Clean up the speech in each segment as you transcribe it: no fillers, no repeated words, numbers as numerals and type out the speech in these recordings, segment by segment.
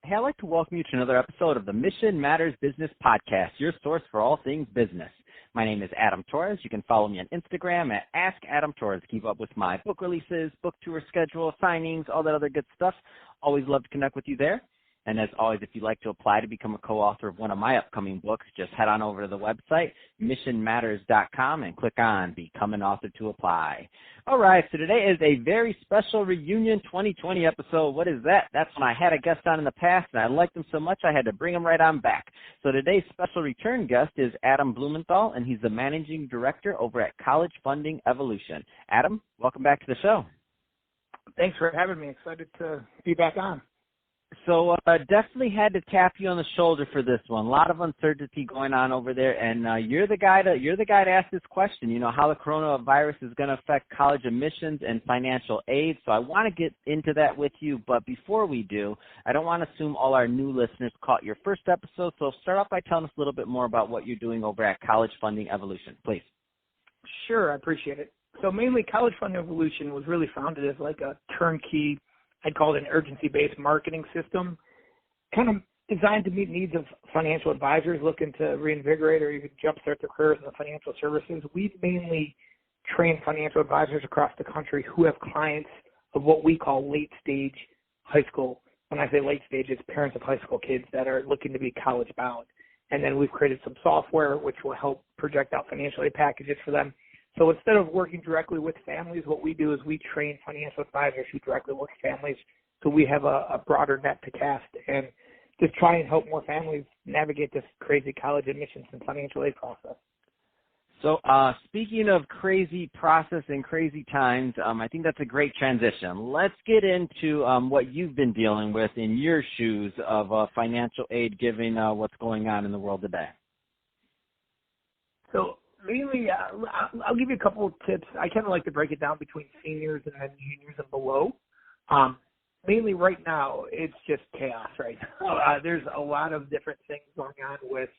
Hey, I'd like to welcome you to another episode of the Mission Matters Business Podcast, your source for all things business. My name is Adam Torres. You can follow me on Instagram at AskAdamTorres to keep up with my book releases, book tour schedule, signings, all that other good stuff. Always love to connect with you there. And as always, if you'd like to apply to become a co-author of one of my upcoming books, just head on over to the website, missionmatters.com, and click on Become an Author to apply. All right, so today is a very special reunion 2020 episode. What is that? That's when I had a guest on in the past, and I liked them so much I had to bring them right on back. So today's special return guest is Adam Blumenthal, and he's the managing director over at College Funding Evolution. Adam, welcome back to the show. Thanks for having me. Excited to be back on. So definitely had to tap you on the shoulder for this one. A lot of uncertainty going on over there, and you're the guy to ask this question. You know how the coronavirus is going to affect college admissions and financial aid. So I want to get into that with you, but before we do, I don't want to assume all our new listeners caught your first episode. So start off by telling us a little bit more about what you're doing over at College Funding Evolution, please. Sure, I appreciate it. So mainly, College Funding Evolution was really founded as like a turnkey, I'd call it an urgency-based marketing system, kind of designed to meet needs of financial advisors looking to reinvigorate or even jumpstart their careers in the financial services. We mainly train financial advisors across the country who have clients of what we call late-stage high school. When I say late stage, it's parents of high school kids that are looking to be college-bound. And then we've created some software which will help project out financial aid packages for them. So instead of working directly with families, what we do is we train financial advisors who directly work with families, so we have a broader net to cast and just try and help more families navigate this crazy college admissions and financial aid process. So speaking of crazy process and crazy times, I think that's a great transition. Let's get into what you've been dealing with in your shoes of financial aid, given what's going on in the world today. So mainly, I'll give you a couple of tips. I kind of like to break it down between seniors and then juniors and below. Mainly right now, it's just chaos right now. There's a lot of different things going on with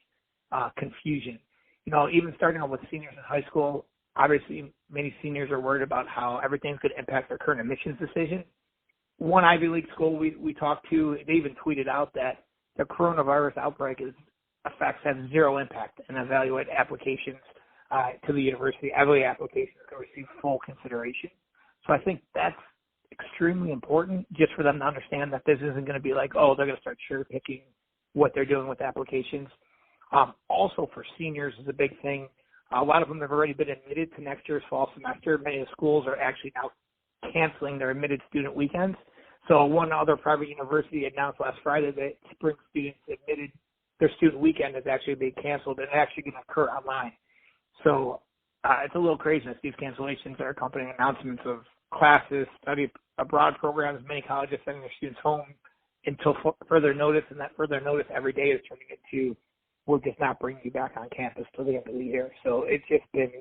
confusion. You know, even starting out with seniors in high school, obviously many seniors are worried about how everything's going to impact their current admissions decision. One Ivy League school we talked to, they even tweeted out that the coronavirus outbreak effects have zero impact and evaluate applications to the university. Every application is going to receive full consideration. So I think that's extremely important just for them to understand that this isn't going to be like, oh, they're going to start cherry picking what they're doing with applications. Also for seniors is a big thing. A lot of them have already been admitted to next year's fall semester. Many of the schools are actually now canceling their admitted student weekends. So one other private university announced last Friday that spring students admitted their student weekend is actually being canceled and actually going to occur online. So it's a little craziness. These cancellations are accompanying announcements of classes, study abroad programs. Many colleges sending their students home until further notice, and that further notice every day is turning into, we're just not bringing you back on campus till the end of the year. So it's just been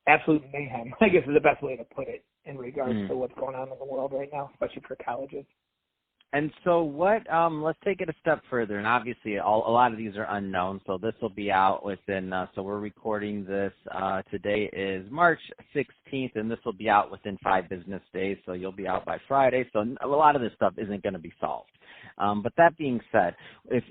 absolute mayhem, I guess is the best way to put it in regards to what's going on in the world right now, especially for colleges. And so let's take it a step further, and obviously a lot of these are unknown, so this will be out within, so we're recording this, today is March 16th, and this will be out within 5 business days, so you'll be out by Friday, so a lot of this stuff isn't going to be solved. But that being said, if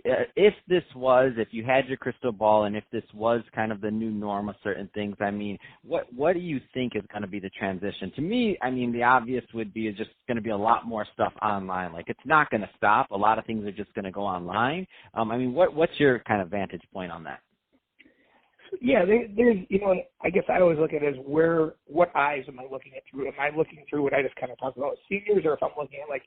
you had your crystal ball and if this was kind of the new norm of certain things, I mean, what do you think is going to be the transition? To me, I mean, the obvious would be just going to be a lot more stuff online. Like, it's not going to stop. A lot of things are just going to go online. I mean, what's your kind of vantage point on that? Yeah, there's, you know, I guess I always look at it as what eyes am I looking at through? Am I looking through what I just kind of talked about, seniors, or if I'm looking at like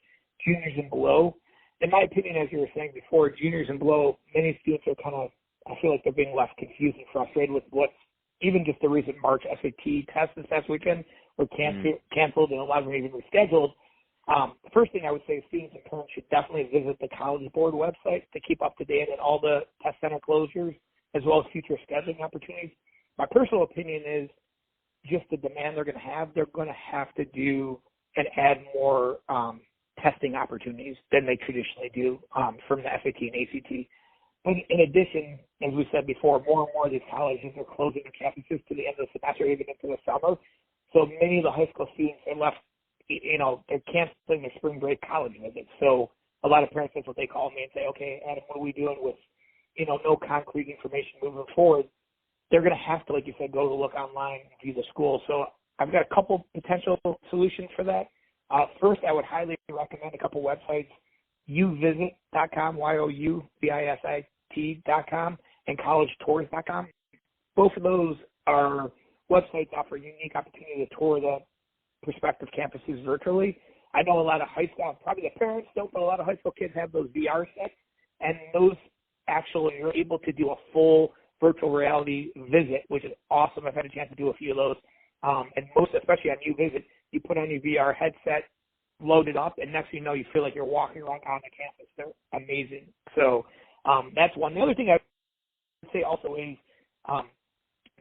juniors and below? In my opinion, as you were saying before, juniors and below, many students are kind of, I feel like they're being left confused and frustrated with what's, even just the recent March SAT test this past weekend were canceled and a lot of them even rescheduled. The first thing I would say is students and parents should definitely visit the College Board website to keep up to date on all the test center closures as well as future scheduling opportunities. My personal opinion is just the demand they're going to have to do and add more testing opportunities than they traditionally do from the SAT and ACT. But in addition, as we said before, more and more of these colleges are closing their campuses to the end of the semester, even into the summer. So many of the high school students are left, you know, they're canceling their spring break college visits. So a lot of parents, that's what they call me and say, okay, Adam, what are we doing with, no concrete information moving forward? They're going to have to, like you said, go to look online and view the school. So I've got a couple potential solutions for that. First, I would highly recommend a couple websites, youvisit.com, youvisit.com, and collegetours.com. Both of those are websites offer a unique opportunity to tour the prospective campuses virtually. I know a lot of high school, probably the parents don't, but a lot of high school kids have those VR sets, and those actually you're able to do a full virtual reality visit, which is awesome. I've had a chance to do a few of those. And most, especially on YouVisit, you put on your VR headset, load it up, and next thing you know, you feel like you're walking around on the campus. They're amazing. So that's one. The other thing I would say also is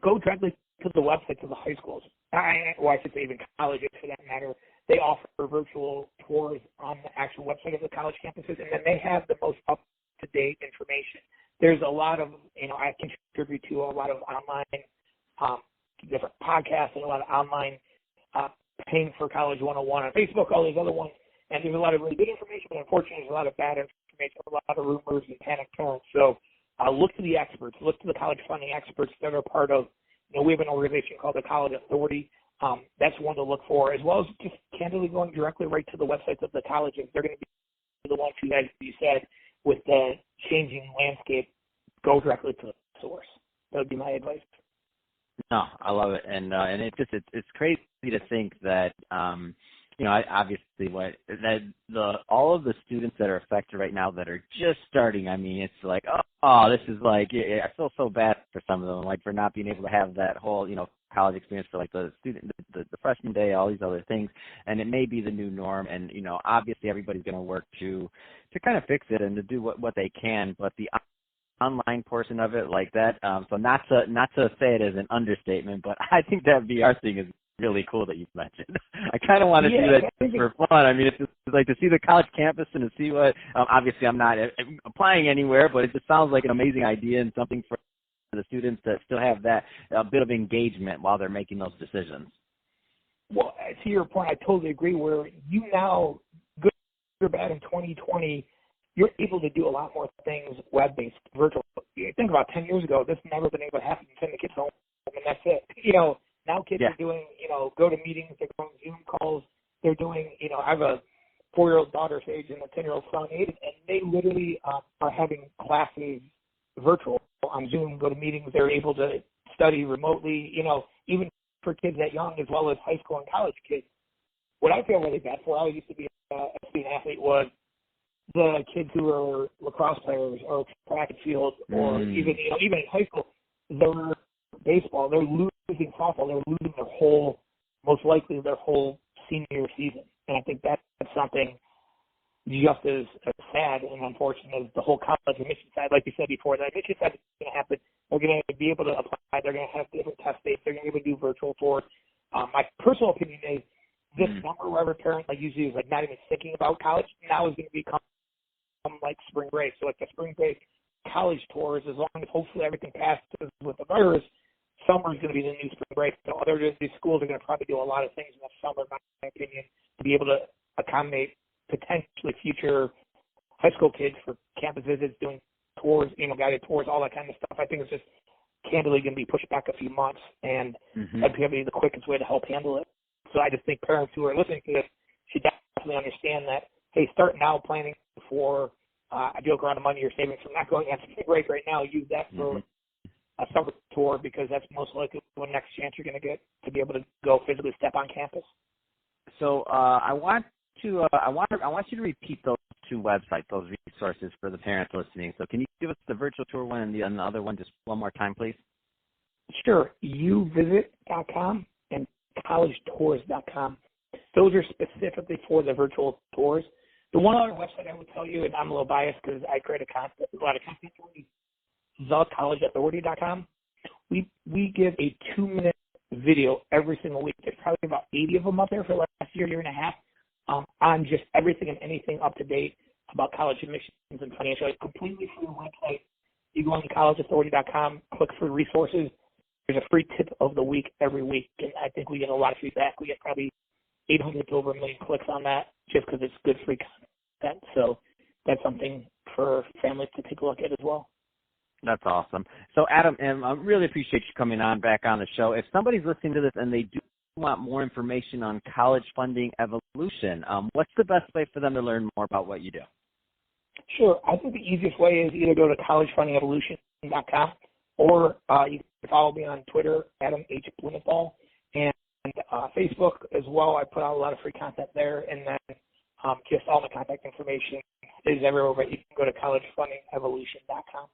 go directly to the websites of the high schools. I should say even colleges for that matter. They offer virtual tours on the actual website of the college campuses, and then they have the most up-to-date information. There's a lot of, I contribute to a lot of online different podcasts and a lot of online Paying for College 101 on Facebook, all these other ones. And there's a lot of really good information, but unfortunately there's a lot of bad information, a lot of rumors and panicked parents. So look to the experts, look to the college funding experts that are part of, we have an organization called the College Authority. That's one to look for, as well as just candidly going directly right to the websites of the colleges. They're going to be the ones who, as you said, with the changing landscape, go directly to the source. That would be my advice. No, I love it, and it's crazy to think that obviously all of the students that are affected right now that are just starting. I mean, it's like this is like I feel so bad for some of them, like for not being able to have that whole college experience for like the student the freshman day, all these other things, and it may be the new norm. And obviously everybody's going to work to kind of fix it and to do what they can, but the online portion of it like that. So not to say it as an understatement, but I think that VR thing is really cool that you mentioned. I kind of want to do that for fun. I mean, it's just like to see the college campus and to see what. Obviously, I'm not applying anywhere, but it just sounds like an amazing idea and something for the students that still have that bit of engagement while they're making those decisions. Well, to your point, I totally agree. Where you now, good or bad, in 2020. You're able to do a lot more things web-based, virtual. Think about 10 years ago, this never been able to happen. Send the kids home, and that's it. Now kids are doing, go to meetings, they're doing Zoom calls, they're doing, I have a 4-year-old daughter, Sage, and a 10-year-old son, Aiden, and they literally are having classes virtual on Zoom, go to meetings, they're able to study remotely, even for kids that young as well as high school and college kids. What I feel really bad for, I used to be a student athlete, was the kids who are lacrosse players or track and field or even in high school, they're baseball, they're losing softball, they're losing most likely their whole senior season. And I think that's something just as sad and unfortunate as the whole college admission side. Like you said before, the admission side is going to happen. They're going to be able to apply. They're going to have different test dates. They're going to be able to do virtual tours. My personal opinion is this summer, where every parent usually is not even thinking about college, now is going to become like spring break. So like the spring break college tours, as long as hopefully everything passes with the virus, summer is going to be the new spring break. So these schools are going to probably do a lot of things in the summer, in my opinion, to be able to accommodate potentially future high school kids for campus visits, doing tours, guided tours, all that kind of stuff. I think it's just candidly going to be pushed back a few months, and that'd be the quickest way to help handle it. So I just think parents who are listening to this should definitely understand that, hey, start now planning for I joke around the money you're saving from not going on spring break right now. Use that for a summer tour, because that's most likely the next chance you're going to get to be able to go physically step on campus. So I want you to repeat those two websites, those resources for the parents listening. So can you give us the virtual tour one and the other one just one more time, please? Sure. youvisit.com and collegetours.com. Those are specifically for the virtual tours. The one other website I would tell you, and I'm a little biased because I create a lot of content for you, thecollegeauthority.com. We give a 2-minute video every single week. There's probably about 80 of them up there for the last year and a half, on just everything and anything up to date about college admissions and financial. It's completely free website. You go on collegeauthority.com, click for resources. There's a free tip of the week every week, and I think we get a lot of feedback. We get probably 800 to over 1 million clicks on that just because it's good free content. So that's something for families to take a look at as well. That's awesome. So, Adam, I really appreciate you coming on back on the show. If somebody's listening to this and they do want more information on college funding evolution, what's the best way for them to learn more about what you do? Sure. I think the easiest way is either go to collegefundingevolution.com or you can follow me on Twitter, Adam H. Blumenthal, and Facebook as well. I put out a lot of free content there, and then just all the contact information is everywhere, but you can go to collegefundingevolution.com.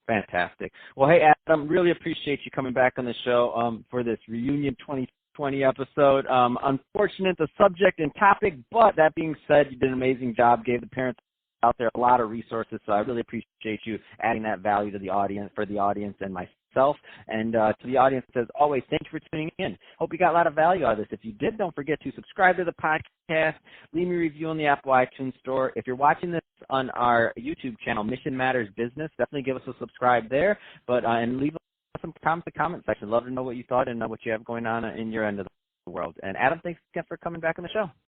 Fantastic. Well, hey, Adam, really appreciate you coming back on the show for this reunion 2020 episode. Unfortunate the subject and topic, but that being said, you did an amazing job, gave the parents out there a lot of resources, so I really appreciate you adding that value to the audience, for the audience and myself. And to the audience, as always, thank you for tuning in. Hope you got a lot of value out of this. If you did, don't forget to subscribe to the podcast, leave me a review on the Apple iTunes Store. If you're watching this on our YouTube channel, Mission Matters Business, definitely give us a subscribe there, but and leave some comments in the comment section. Love to know what you thought and know what you have going on in your end of the world. And Adam, thanks again for coming back on the show.